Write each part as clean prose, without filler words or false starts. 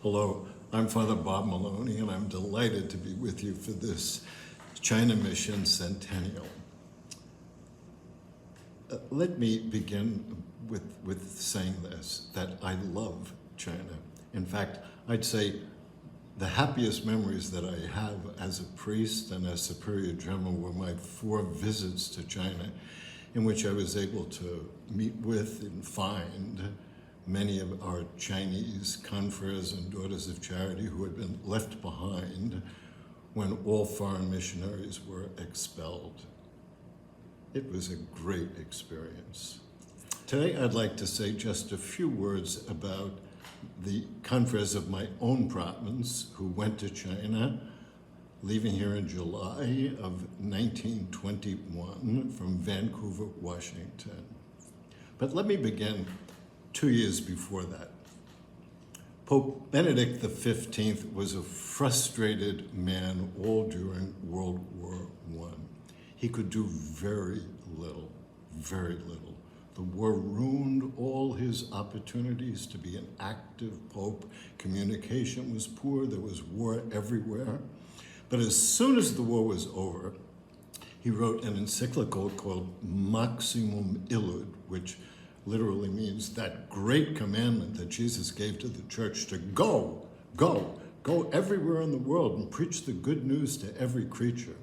Hello, I'm Father Bob Maloney, and I'm delighted to be with you for this China Mission Centennial. Let me begin with saying this, that I love China. In fact, I'd say the happiest memories that I have as a priest and as Superior General were my 4 visits to China, in which I was able to meet with and find many of our Chinese confreres and daughters of charity who had been left behind when all foreign missionaries were expelled. It was a great experience. Today I'd like to say just a few words about the confreres of my own province who went to China, leaving here in July of 1921 from Vancouver, Washington. But let me begin 2 years before that. Pope Benedict XV was a frustrated man all during World War I. He could do very little, very little. The war ruined all his opportunities to be an active pope. Communication was poor, there was war everywhere. But as soon as the war was over, he wrote an encyclical called Maximum Illud, which literally means that great commandment that Jesus gave to the church to go everywhere in the world and preach the good news to every creature.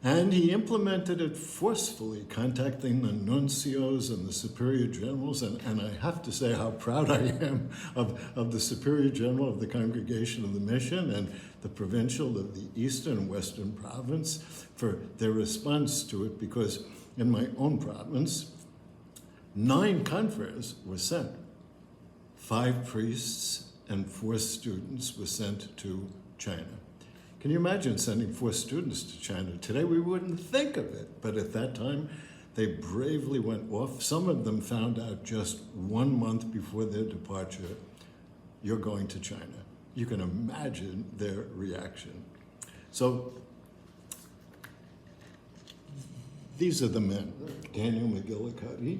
And he implemented it forcefully, contacting the nuncios and the superior generals. And I have to say how proud I am of the superior general of the Congregation of the Mission and the provincial of the Eastern and Western province for their response to it, because in my own province, 9 confreres were sent. 5 priests and 4 students were sent to China. Can you imagine sending 4 students to China? Today we wouldn't think of it, but at that time they bravely went off. Some of them found out just 1 month before their departure, you're going to China. You can imagine their reaction. So these are the men: Daniel McGillicuddy,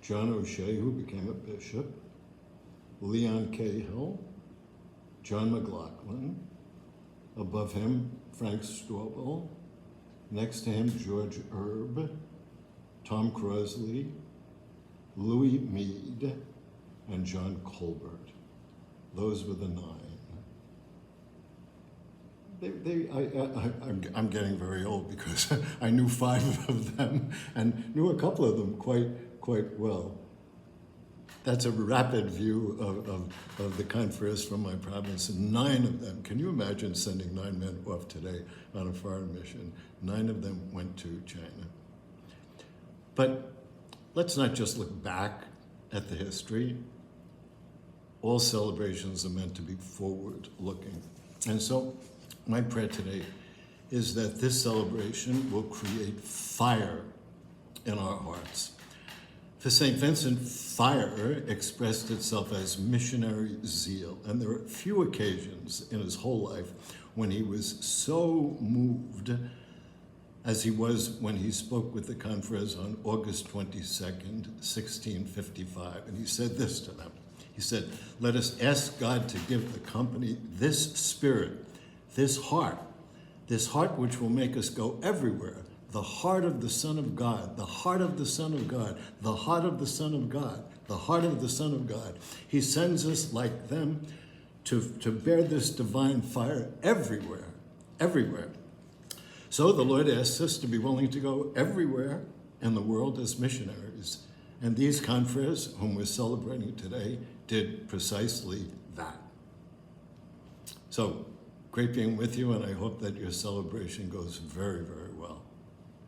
John O'Shea, who became a bishop, Leon Cahill, John McLaughlin, above him, Frank Strobel, next to him, George Erb, Tom Crosley, Louis Meade, and John Colbert. Those were the 9. I'm getting very old because I knew 5 of them and knew a couple of them quite well. That's a rapid view of the confreres from my province, and 9 of them. Can you imagine sending 9 men off today on a foreign mission? 9 of them went to China. But let's not just look back at the history. All celebrations are meant to be forward-looking. And so my prayer today is that this celebration will create fire in our hearts. For St. Vincent, fire expressed itself as missionary zeal, and there are few occasions in his whole life when he was so moved as he was when he spoke with the confreres on August 22nd, 1655, and he said this to them. He said, "Let us ask God to give the company this spirit, this heart which will make us go everywhere, the heart of the Son of God, the heart of the Son of God, the heart of the Son of God, the heart of the Son of God." He sends us like them to bear this divine fire everywhere, everywhere. So the Lord asks us to be willing to go everywhere in the world as missionaries. And these confreres, whom we're celebrating today, did precisely that. So, great being with you, and I hope that your celebration goes very, very well.